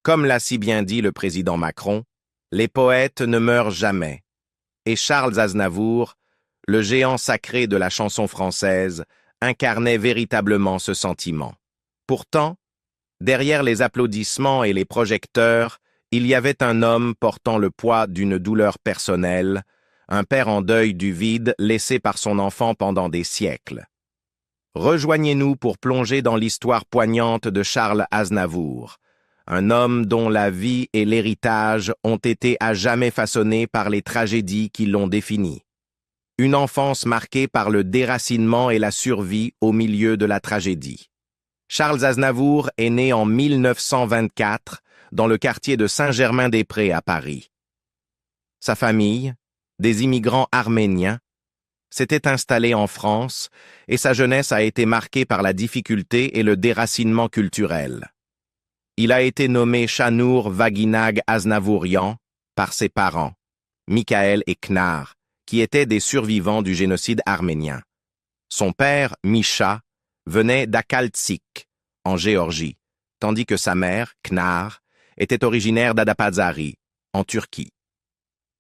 Comme l'a si bien dit le président Macron, les poètes ne meurent jamais. Et Charles Aznavour, le géant sacré de la chanson française, incarnait véritablement ce sentiment. Pourtant, derrière les applaudissements et les projecteurs, il y avait un homme portant le poids d'une douleur personnelle, un père en deuil du vide laissé par son enfant pendant des siècles. Rejoignez-nous pour plonger dans l'histoire poignante de Charles Aznavour, un homme dont la vie et l'héritage ont été à jamais façonnés par les tragédies qui l'ont défini. Une enfance marquée par le déracinement et la survie au milieu de la tragédie. Charles Aznavour est né en 1924 dans le quartier de Saint-Germain-des-Prés à Paris. Sa famille, des immigrants arméniens, s'était installée en France et sa jeunesse a été marquée par la difficulté et le déracinement culturel. Il a été nommé Chanour Vaguinag Aznavourian par ses parents, Michael et Knar, qui étaient des survivants du génocide arménien. Son père, Misha, venait d'Akaltsikh, en Géorgie, tandis que sa mère, Knar, était originaire d'Adapazarı, en Turquie.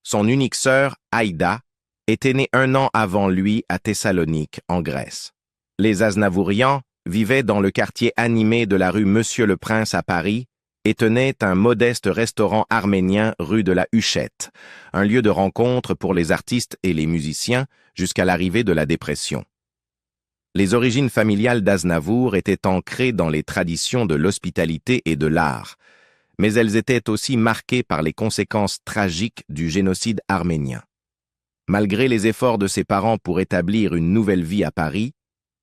Son unique sœur, Aïda, était née 1 an avant lui à Thessalonique, en Grèce. Les Aznavourians vivaient dans le quartier animé de la rue Monsieur-le-Prince à Paris et tenaient un modeste restaurant arménien rue de la Huchette, un lieu de rencontre pour les artistes et les musiciens jusqu'à l'arrivée de la dépression. Les origines familiales d'Aznavour étaient ancrées dans les traditions de l'hospitalité et de l'art, mais elles étaient aussi marquées par les conséquences tragiques du génocide arménien. Malgré les efforts de ses parents pour établir une nouvelle vie à Paris,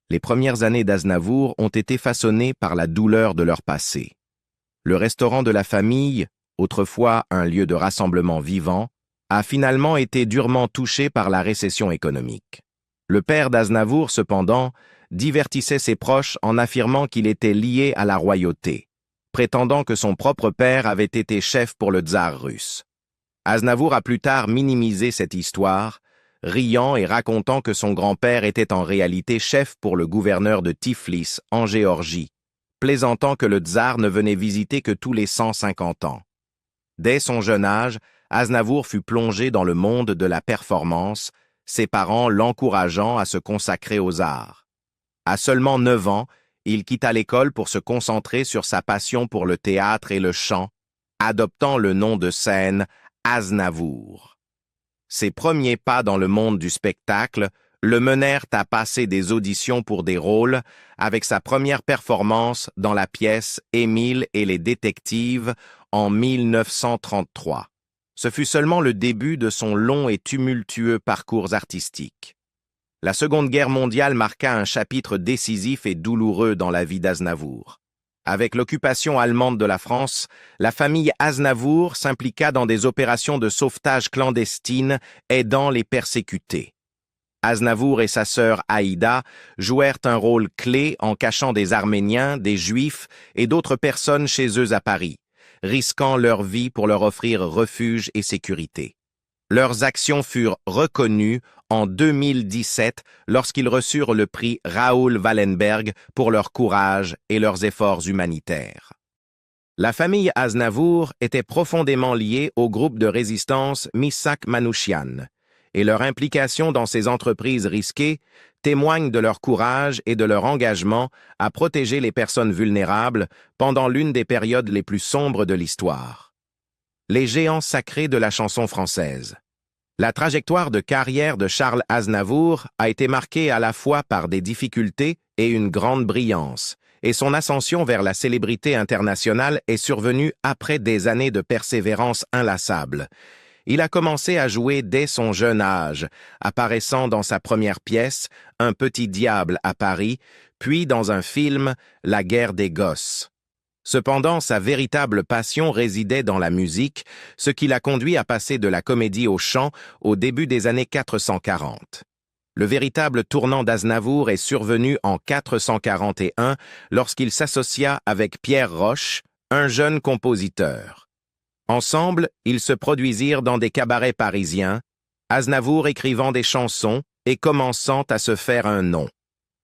les premières années d'Aznavour ont été façonnées par la douleur de leur passé. Le restaurant de la famille, autrefois un lieu de rassemblement vivant, a finalement été durement touché par la récession économique. Le père d'Aznavour, cependant, divertissait ses proches en affirmant qu'il était lié à la royauté, prétendant que son propre père avait été chef pour le tsar russe. Aznavour a plus tard minimisé cette histoire, riant et racontant que son grand-père était en réalité chef pour le gouverneur de Tiflis, en Géorgie, plaisantant que le tsar ne venait visiter que tous les 150 ans. Dès son jeune âge, Aznavour fut plongé dans le monde de la performance, ses parents l'encourageant à se consacrer aux arts. À seulement 9 ans, il quitta l'école pour se concentrer sur sa passion pour le théâtre et le chant, adoptant le nom de scène Aznavour. Ses premiers pas dans le monde du spectacle le menèrent à passer des auditions pour des rôles, avec sa première performance dans la pièce Émile et les détectives en 1933. Ce fut seulement le début de son long et tumultueux parcours artistique. La Seconde Guerre mondiale marqua un chapitre décisif et douloureux dans la vie d'Aznavour. Avec l'occupation allemande de la France, la famille Aznavour s'impliqua dans des opérations de sauvetage clandestines aidant les persécutés. Aznavour et sa sœur Aïda jouèrent un rôle clé en cachant des Arméniens, des Juifs et d'autres personnes chez eux à Paris, risquant leur vie pour leur offrir refuge et sécurité. Leurs actions furent reconnues en 2017 lorsqu'ils reçurent le prix Raoul Wallenberg pour leur courage et leurs efforts humanitaires. La famille Aznavour était profondément liée au groupe de résistance Missak Manouchian, et leur implication dans ces entreprises risquées témoigne de leur courage et de leur engagement à protéger les personnes vulnérables pendant l'une des périodes les plus sombres de l'histoire. Les géants sacrés de la chanson française. La trajectoire de carrière de Charles Aznavour a été marquée à la fois par des difficultés et une grande brillance, et son ascension vers la célébrité internationale est survenue après des années de persévérance inlassable. Il a commencé à jouer dès son jeune âge, apparaissant dans sa première pièce, Un petit diable à Paris, puis dans un film, La guerre des gosses. Cependant, sa véritable passion résidait dans la musique, ce qui l'a conduit à passer de la comédie au chant au début des années 440. Le véritable tournant d'Aznavour est survenu en 441 lorsqu'il s'associa avec Pierre Roche, un jeune compositeur. Ensemble, ils se produisirent dans des cabarets parisiens, Aznavour écrivant des chansons et commençant à se faire un nom.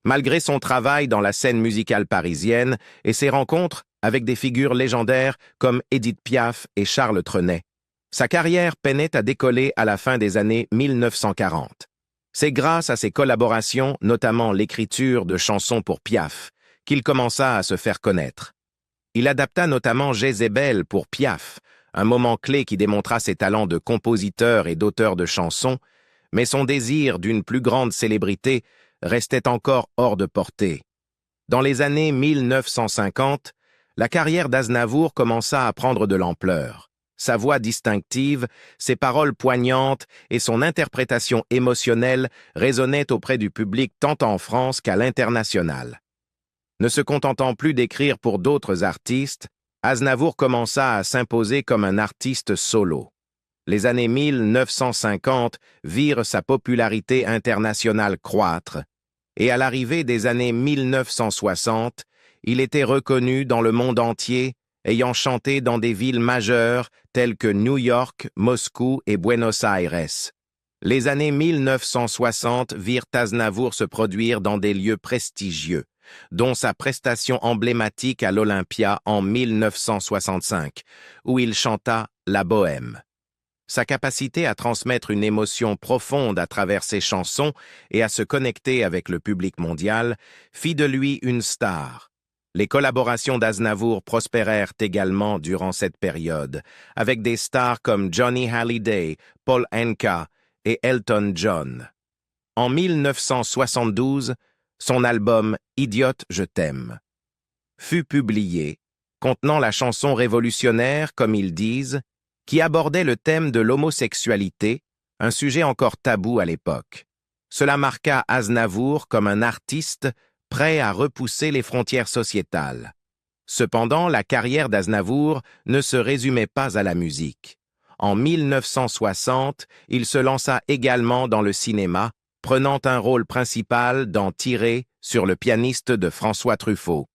Malgré son travail dans la scène musicale parisienne et ses rencontres avec des figures légendaires comme Édith Piaf et Charles Trenet. Sa carrière peinait à décoller à la fin des années 1940. C'est grâce à ses collaborations, notamment l'écriture de chansons pour Piaf, qu'il commença à se faire connaître. Il adapta notamment Jézébel pour Piaf, un moment clé qui démontra ses talents de compositeur et d'auteur de chansons, mais son désir d'une plus grande célébrité restait encore hors de portée. Dans les années 1950, la carrière d'Aznavour commença à prendre de l'ampleur. Sa voix distinctive, ses paroles poignantes et son interprétation émotionnelle résonnaient auprès du public tant en France qu'à l'international. Ne se contentant plus d'écrire pour d'autres artistes, Aznavour commença à s'imposer comme un artiste solo. Les années 1950 virent sa popularité internationale croître, et à l'arrivée des années 1960, il était reconnu dans le monde entier, ayant chanté dans des villes majeures telles que New York, Moscou et Buenos Aires. Les années 1960 virent Aznavour se produire dans des lieux prestigieux, dont sa prestation emblématique à l'Olympia en 1965, où il chanta La Bohème. Sa capacité à transmettre une émotion profonde à travers ses chansons et à se connecter avec le public mondial fit de lui une star. Les collaborations d'Aznavour prospérèrent également durant cette période, avec des stars comme Johnny Hallyday, Paul Anka et Elton John. En 1972, son album « Idiote, je t'aime » fut publié, contenant la chanson révolutionnaire, comme ils disent, qui abordait le thème de l'homosexualité, un sujet encore tabou à l'époque. Cela marqua Aznavour comme un artiste prêt à repousser les frontières sociétales. Cependant, la carrière d'Aznavour ne se résumait pas à la musique. En 1960, il se lança également dans le cinéma, prenant un rôle principal dans Tiré sur le pianiste de François Truffaut.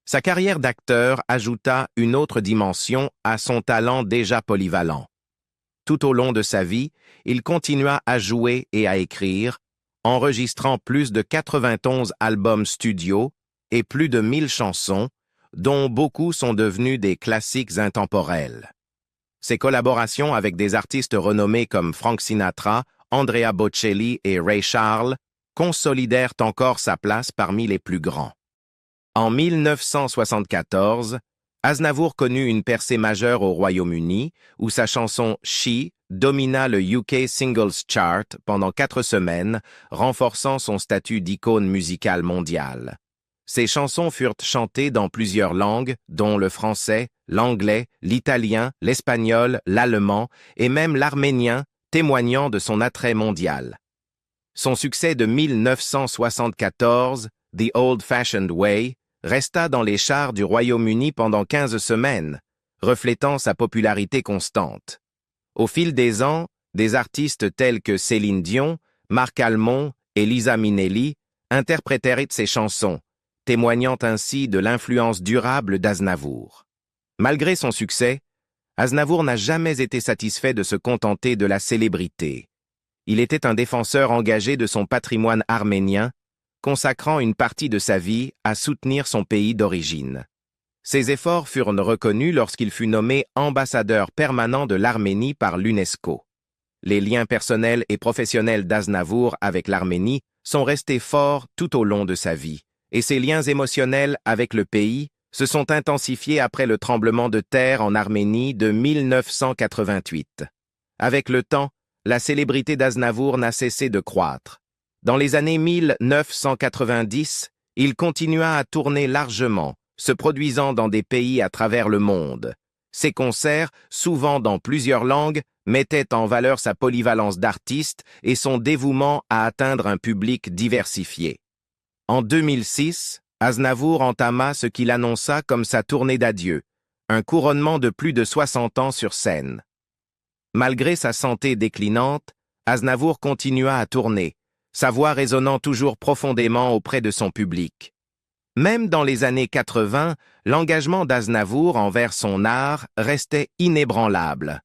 Sa carrière d'acteur ajouta une autre dimension à son talent déjà polyvalent. Tout au long de sa vie, il continua à jouer et à écrire, enregistrant plus de 91 albums studio et plus de 1000 chansons, dont beaucoup sont devenus des classiques intemporels. Ses collaborations avec des artistes renommés comme Frank Sinatra, Andrea Bocelli et Ray Charles consolidèrent encore sa place parmi les plus grands. En 1974, Aznavour connut une percée majeure au Royaume-Uni, où sa chanson « She » domina le UK Singles Chart pendant 4 semaines, renforçant son statut d'icône musicale mondiale. Ses chansons furent chantées dans plusieurs langues, dont le français, l'anglais, l'italien, l'espagnol, l'allemand et même l'arménien, témoignant de son attrait mondial. Son succès de 1974, « The Old-Fashioned Way », resta dans les charts du Royaume-Uni pendant 15 semaines, reflétant sa popularité constante. Au fil des ans, des artistes tels que Céline Dion, Marc Almond et Liza Minnelli interprétèrent ses chansons, témoignant ainsi de l'influence durable d'Aznavour. Malgré son succès, Aznavour n'a jamais été satisfait de se contenter de la célébrité. Il était un défenseur engagé de son patrimoine arménien, consacrant une partie de sa vie à soutenir son pays d'origine. Ses efforts furent reconnus lorsqu'il fut nommé ambassadeur permanent de l'Arménie par l'UNESCO. Les liens personnels et professionnels d'Aznavour avec l'Arménie sont restés forts tout au long de sa vie, et ses liens émotionnels avec le pays se sont intensifiés après le tremblement de terre en Arménie de 1988. Avec le temps, la célébrité d'Aznavour n'a cessé de croître. Dans les années 1990, il continua à tourner largement, se produisant dans des pays à travers le monde. Ses concerts, souvent dans plusieurs langues, mettaient en valeur sa polyvalence d'artiste et son dévouement à atteindre un public diversifié. En 2006, Aznavour entama ce qu'il annonça comme sa tournée d'adieu, un couronnement de plus de 60 ans sur scène. Malgré sa santé déclinante, Aznavour continua à tourner, sa voix résonnant toujours profondément auprès de son public. Même dans les années 80, l'engagement d'Aznavour envers son art restait inébranlable.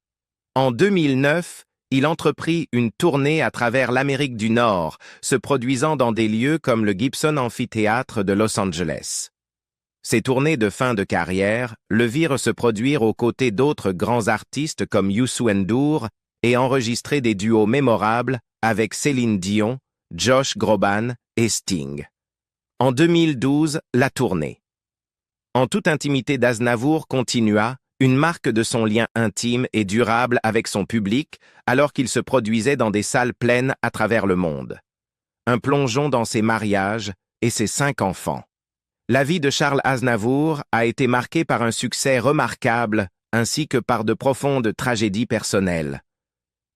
En 2009, il entreprit une tournée à travers l'Amérique du Nord, se produisant dans des lieux comme le Gibson Amphitheatre de Los Angeles. Ses tournées de fin de carrière le virent se produire aux côtés d'autres grands artistes comme Youssou N'Dour et enregistrer des duos mémorables avec Céline Dion, Josh Groban et Sting. En 2012, la tournée. En toute intimité, d'Aznavour continua, une marque de son lien intime et durable avec son public alors qu'il se produisait dans des salles pleines à travers le monde. Un plongeon dans ses mariages et ses 5 enfants. La vie de Charles Aznavour a été marquée par un succès remarquable ainsi que par de profondes tragédies personnelles.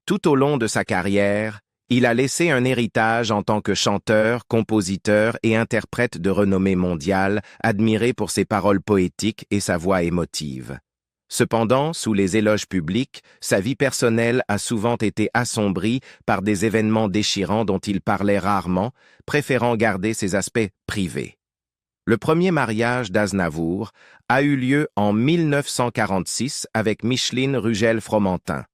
Tout au long de sa carrière, il a laissé un héritage en tant que chanteur, compositeur et interprète de renommée mondiale, admiré pour ses paroles poétiques et sa voix émotive. Cependant, sous les éloges publics, sa vie personnelle a souvent été assombrie par des événements déchirants dont il parlait rarement, préférant garder ses aspects privés. Le premier mariage d'Aznavour a eu lieu en 1946 avec Micheline Rugel-Fromentin.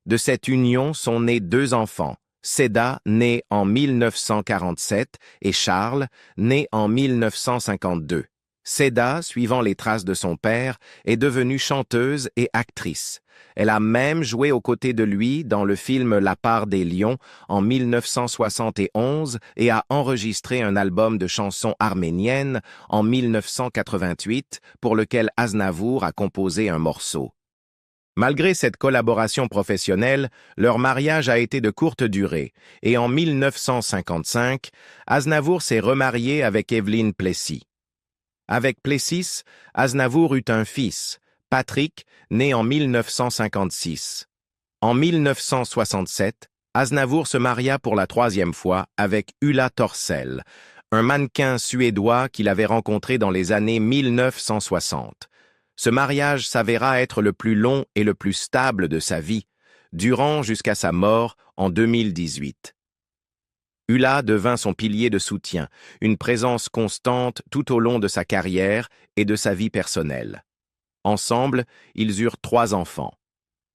De cette union sont nés 2 enfants, Seda, né en 1947, et Charles, né en 1952. Seda, suivant les traces de son père, est devenue chanteuse et actrice. Elle a même joué aux côtés de lui dans le film La part des lions en 1971 et a enregistré un album de chansons arméniennes en 1988 pour lequel Aznavour a composé un morceau. Malgré cette collaboration professionnelle, leur mariage a été de courte durée et en 1955, Aznavour s'est remarié avec Evelyne Plessis. Avec Plessis, Aznavour eut un fils, Patrick, né en 1956. En 1967, Aznavour se maria pour la 3e fois avec Ulla Torssell, un mannequin suédois qu'il avait rencontré dans les années 1960. Ce mariage s'avéra être le plus long et le plus stable de sa vie, durant jusqu'à sa mort en 2018. Ulla devint son pilier de soutien, une présence constante tout au long de sa carrière et de sa vie personnelle. Ensemble, ils eurent 3 enfants.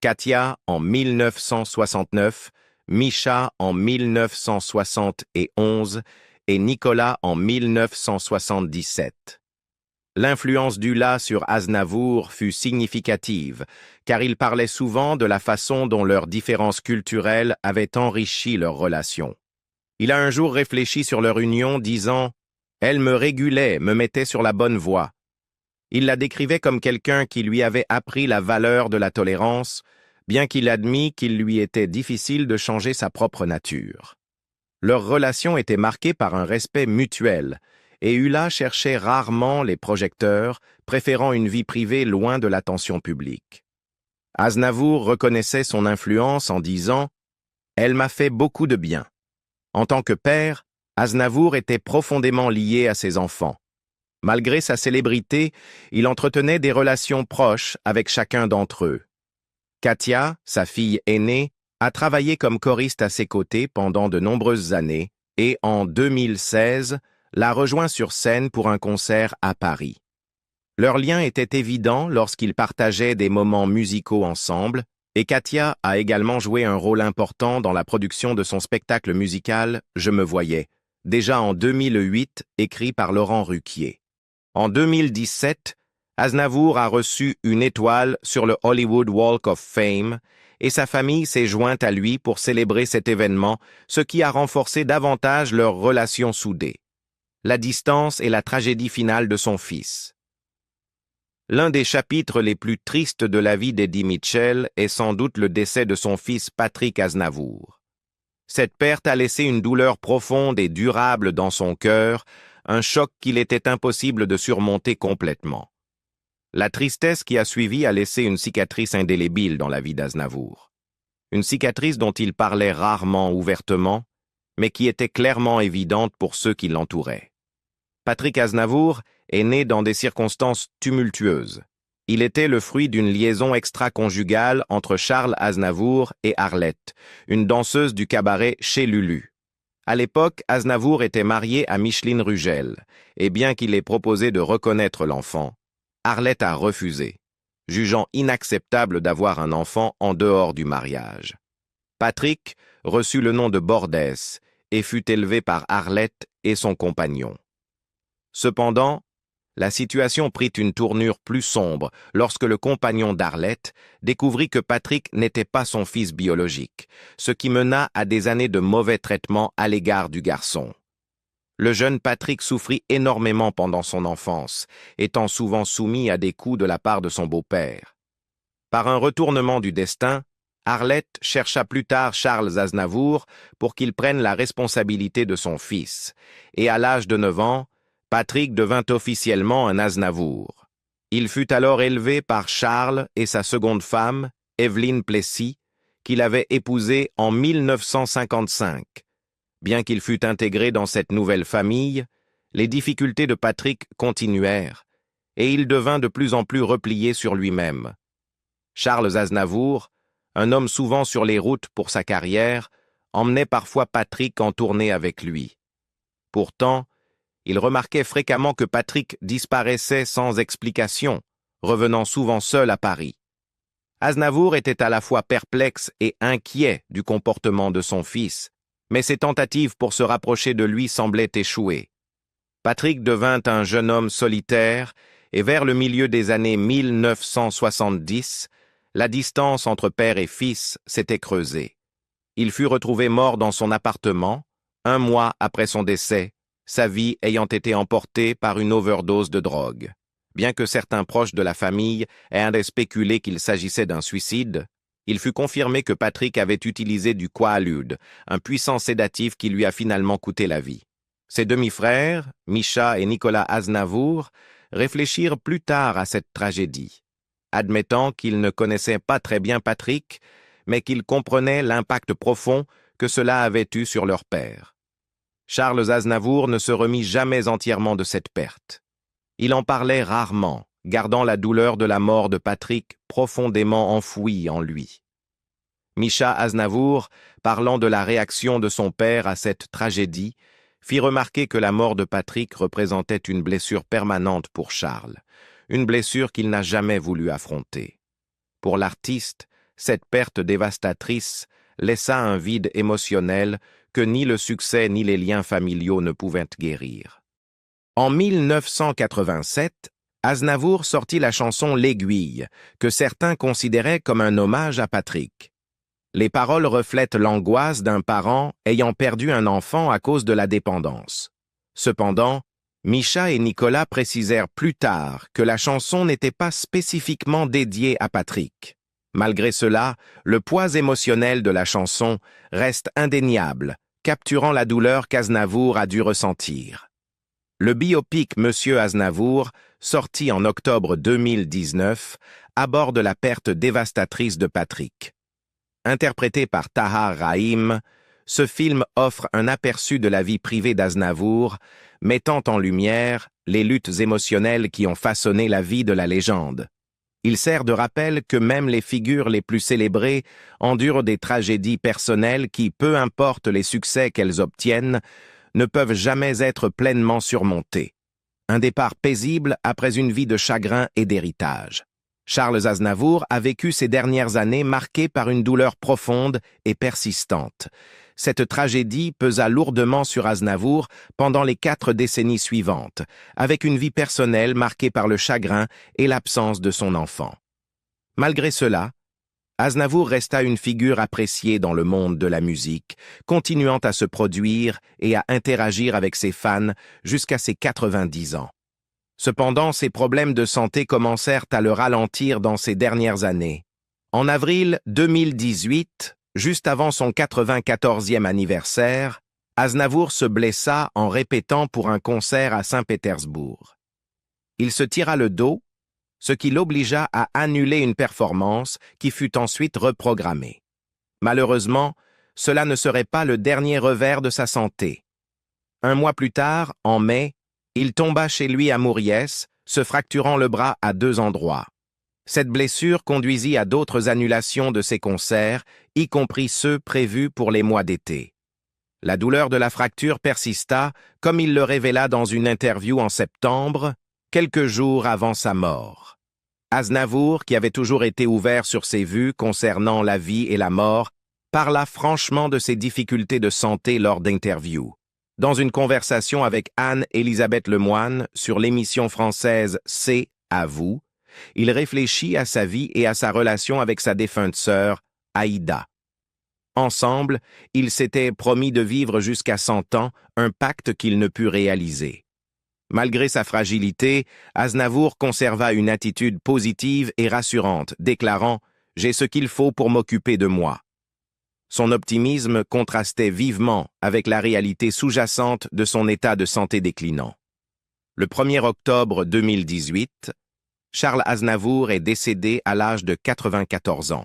Katia en 1969, Misha en 1971 et Nicolas en 1977. L'influence d'Ulla sur Aznavour fut significative, car il parlait souvent de la façon dont leurs différences culturelles avaient enrichi leur relation. Il a un jour réfléchi sur leur union, disant « Elle me régulait, me mettait sur la bonne voie ». Il la décrivait comme quelqu'un qui lui avait appris la valeur de la tolérance, bien qu'il admît qu'il lui était difficile de changer sa propre nature. Leur relation était marquée par un respect mutuel, et Ulla cherchait rarement les projecteurs, préférant une vie privée loin de l'attention publique. Aznavour reconnaissait son influence en disant « Elle m'a fait beaucoup de bien ». En tant que père, Aznavour était profondément lié à ses enfants. Malgré sa célébrité, il entretenait des relations proches avec chacun d'entre eux. Katia, sa fille aînée, a travaillé comme choriste à ses côtés pendant de nombreuses années et, en 2016, l'a rejoint sur scène pour un concert à Paris. Leur lien était évident lorsqu'ils partageaient des moments musicaux ensemble, et Katia a également joué un rôle important dans la production de son spectacle musical « Je me voyais », déjà en 2008, écrit par Laurent Ruquier. En 2017, Aznavour a reçu une étoile sur le Hollywood Walk of Fame et sa famille s'est jointe à lui pour célébrer cet événement, ce qui a renforcé davantage leur relation soudée. La distance et la tragédie finale de son fils. L'un des chapitres les plus tristes de la vie d'Eddie Mitchell est sans doute le décès de son fils Patrick Aznavour. Cette perte a laissé une douleur profonde et durable dans son cœur, un choc qu'il était impossible de surmonter complètement. La tristesse qui a suivi a laissé une cicatrice indélébile dans la vie d'Aznavour. Une cicatrice dont il parlait rarement ouvertement, mais qui était clairement évidente pour ceux qui l'entouraient. Patrick Aznavour est né dans des circonstances tumultueuses. Il était le fruit d'une liaison extra-conjugale entre Charles Aznavour et Arlette, une danseuse du cabaret Chez Lulu. À l'époque, Aznavour était marié à Micheline Rugel, et bien qu'il ait proposé de reconnaître l'enfant, Arlette a refusé, jugeant inacceptable d'avoir un enfant en dehors du mariage. Patrick reçut le nom de Bordès et fut élevé par Arlette et son compagnon. Cependant, La situation prit une tournure plus sombre lorsque le compagnon d'Arlette découvrit que Patrick n'était pas son fils biologique, ce qui mena à des années de mauvais traitements à l'égard du garçon. Le jeune Patrick souffrit énormément pendant son enfance, étant souvent soumis à des coups de la part de son beau-père. Par un retournement du destin, Arlette chercha plus tard Charles Aznavour pour qu'il prenne la responsabilité de son fils, et à l'âge de 9 ans, Patrick devint officiellement un Aznavour. Il fut alors élevé par Charles et sa seconde femme, Evelyne Plessis, qu'il avait épousée en 1955. Bien qu'il fût intégré dans cette nouvelle famille, les difficultés de Patrick continuèrent, et il devint de plus en plus replié sur lui-même. Charles Aznavour, un homme souvent sur les routes pour sa carrière, emmenait parfois Patrick en tournée avec lui. Pourtant, il remarquait fréquemment que Patrick disparaissait sans explication, revenant souvent seul à Paris. Aznavour était à la fois perplexe et inquiet du comportement de son fils, mais ses tentatives pour se rapprocher de lui semblaient échouer. Patrick devint un jeune homme solitaire, et vers le milieu des années 1970, la distance entre père et fils s'était creusée. Il fut retrouvé mort dans son appartement, 1 mois après son décès, sa vie ayant été emportée par une overdose de drogue. Bien que certains proches de la famille aient spéculé qu'il s'agissait d'un suicide, il fut confirmé que Patrick avait utilisé du Quaalude, un puissant sédatif qui lui a finalement coûté la vie. Ses demi-frères, Mischa et Nicolas Aznavour, réfléchirent plus tard à cette tragédie, admettant qu'ils ne connaissaient pas très bien Patrick, mais qu'ils comprenaient l'impact profond que cela avait eu sur leur père. Charles Aznavour ne se remit jamais entièrement de cette perte. Il en parlait rarement, gardant la douleur de la mort de Patrick profondément enfouie en lui. Mischa Aznavour, parlant de la réaction de son père à cette tragédie, fit remarquer que la mort de Patrick représentait une blessure permanente pour Charles, une blessure qu'il n'a jamais voulu affronter. Pour l'artiste, cette perte dévastatrice laissa un vide émotionnel que ni le succès ni les liens familiaux ne pouvaient guérir. En 1987, Aznavour sortit la chanson L'Aiguille, que certains considéraient comme un hommage à Patrick. Les paroles reflètent l'angoisse d'un parent ayant perdu un enfant à cause de la dépendance. Cependant, Mischa et Nicolas précisèrent plus tard que la chanson n'était pas spécifiquement dédiée à Patrick. Malgré cela, le poids émotionnel de la chanson reste indéniable, capturant la douleur qu'Aznavour a dû ressentir. Le biopic Monsieur Aznavour, sorti en octobre 2019, aborde la perte dévastatrice de Patrick. Interprété par Tahar Rahim, ce film offre un aperçu de la vie privée d'Aznavour, mettant en lumière les luttes émotionnelles qui ont façonné la vie de la légende. Il sert de rappel que même les figures les plus célébrées endurent des tragédies personnelles qui, peu importe les succès qu'elles obtiennent, ne peuvent jamais être pleinement surmontées. Un départ paisible après une vie de chagrin et d'héritage. Charles Aznavour a vécu ces dernières années marquées par une douleur profonde et persistante. Cette tragédie pesa lourdement sur Aznavour pendant les 4 décennies suivantes, avec une vie personnelle marquée par le chagrin et l'absence de son enfant. Malgré cela, Aznavour resta une figure appréciée dans le monde de la musique, continuant à se produire et à interagir avec ses fans jusqu'à ses 90 ans. Cependant, ses problèmes de santé commencèrent à le ralentir dans ces dernières années. En avril 2018, juste avant son 94e anniversaire, Aznavour se blessa en répétant pour un concert à Saint-Pétersbourg. Il se tira le dos, ce qui l'obligea à annuler une performance qui fut ensuite reprogrammée. Malheureusement, cela ne serait pas le dernier revers de sa santé. 1 mois plus tard, en mai, il tomba chez lui à Mouriès, se fracturant le bras à 2 endroits. Cette blessure conduisit à d'autres annulations de ses concerts, y compris ceux prévus pour les mois d'été. La douleur de la fracture persista, comme il le révéla dans une interview en septembre, quelques jours avant sa mort. Aznavour, qui avait toujours été ouvert sur ses vues concernant la vie et la mort, parla franchement de ses difficultés de santé lors d'interviews. Dans une conversation avec Anne-Élisabeth Lemoine sur l'émission française C'est à vous, il réfléchit à sa vie et à sa relation avec sa défunte sœur, Aïda. Ensemble, ils s'étaient promis de vivre jusqu'à 100 ans, un pacte qu'il ne put réaliser. Malgré sa fragilité, Aznavour conserva une attitude positive et rassurante, déclarant « J'ai ce qu'il faut pour m'occuper de moi ». Son optimisme contrastait vivement avec la réalité sous-jacente de son état de santé déclinant. Le 1er octobre 2018, Charles Aznavour est décédé à l'âge de 94 ans.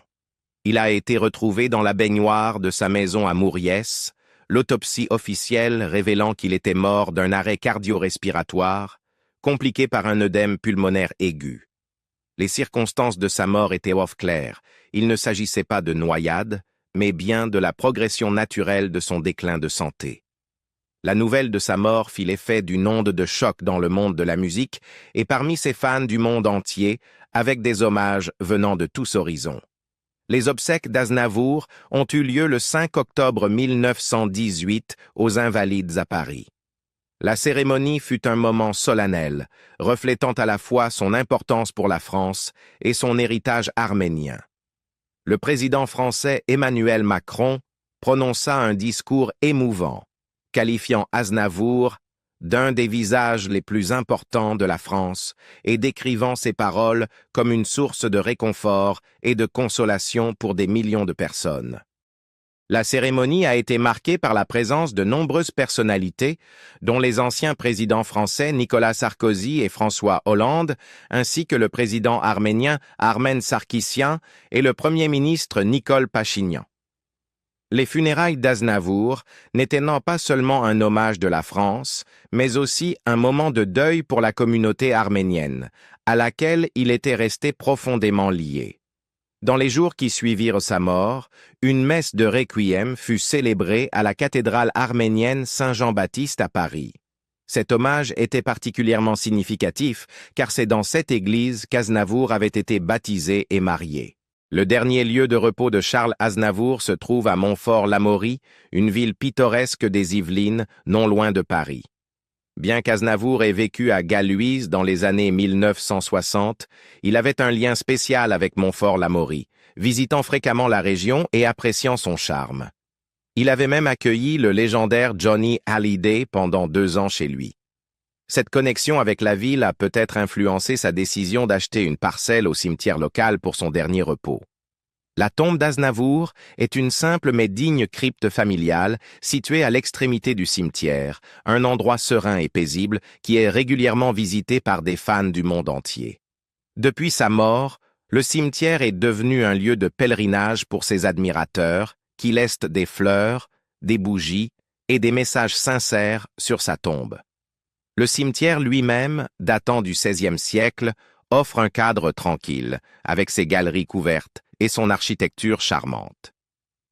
Il a été retrouvé dans la baignoire de sa maison à Mouriès, l'autopsie officielle révélant qu'il était mort d'un arrêt cardio-respiratoire, compliqué par un œdème pulmonaire aigu. Les circonstances de sa mort étaient claires. Il ne s'agissait pas de noyade, mais bien de la progression naturelle de son déclin de santé. La nouvelle de sa mort fit l'effet d'une onde de choc dans le monde de la musique et parmi ses fans du monde entier, avec des hommages venant de tous horizons. Les obsèques d'Aznavour ont eu lieu le 5 octobre 1918 aux Invalides à Paris. La cérémonie fut un moment solennel, reflétant à la fois son importance pour la France et son héritage arménien. Le président français Emmanuel Macron prononça un discours émouvant, qualifiant Aznavour d'un des visages les plus importants de la France et décrivant ses paroles comme une source de réconfort et de consolation pour des millions de personnes. La cérémonie a été marquée par la présence de nombreuses personnalités, dont les anciens présidents français Nicolas Sarkozy et François Hollande, ainsi que le président arménien Armen Sarkissian et le premier ministre Nicole Pachinian. Les funérailles d'Aznavour n'étaient non pas seulement un hommage de la France, mais aussi un moment de deuil pour la communauté arménienne, à laquelle il était resté profondément lié. Dans les jours qui suivirent sa mort, une messe de requiem fut célébrée à la cathédrale arménienne Saint-Jean-Baptiste à Paris. Cet hommage était particulièrement significatif, car c'est dans cette église qu'Aznavour avait été baptisé et marié. Le dernier lieu de repos de Charles Aznavour se trouve à Montfort-l'Amaury, une ville pittoresque des Yvelines, non loin de Paris. Bien qu'Aznavour ait vécu à Galluise dans les années 1960, il avait un lien spécial avec Montfort-l'Amaury, visitant fréquemment la région et appréciant son charme. Il avait même accueilli le légendaire Johnny Hallyday pendant 2 ans chez lui. Cette connexion avec la ville a peut-être influencé sa décision d'acheter une parcelle au cimetière local pour son dernier repos. La tombe d'Aznavour est une simple mais digne crypte familiale située à l'extrémité du cimetière, un endroit serein et paisible qui est régulièrement visité par des fans du monde entier. Depuis sa mort, le cimetière est devenu un lieu de pèlerinage pour ses admirateurs qui laissent des fleurs, des bougies et des messages sincères sur sa tombe. Le cimetière lui-même, datant du XVIe siècle, offre un cadre tranquille, avec ses galeries couvertes et son architecture charmante.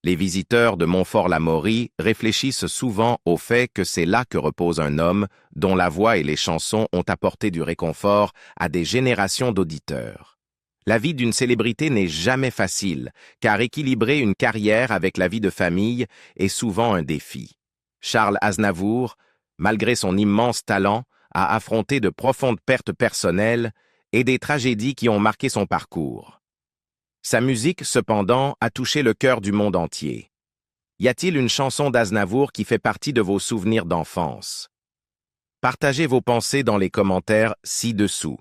Les visiteurs de Montfort-l'Amaury réfléchissent souvent au fait que c'est là que repose un homme dont la voix et les chansons ont apporté du réconfort à des générations d'auditeurs. La vie d'une célébrité n'est jamais facile, car équilibrer une carrière avec la vie de famille est souvent un défi. Charles Aznavour, malgré son immense talent, a affronté de profondes pertes personnelles et des tragédies qui ont marqué son parcours. Sa musique, cependant, a touché le cœur du monde entier. Y a-t-il une chanson d'Aznavour qui fait partie de vos souvenirs d'enfance? Partagez vos pensées dans les commentaires ci-dessous.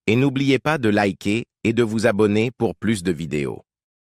Et n'oubliez pas de liker et de vous abonner pour plus de vidéos.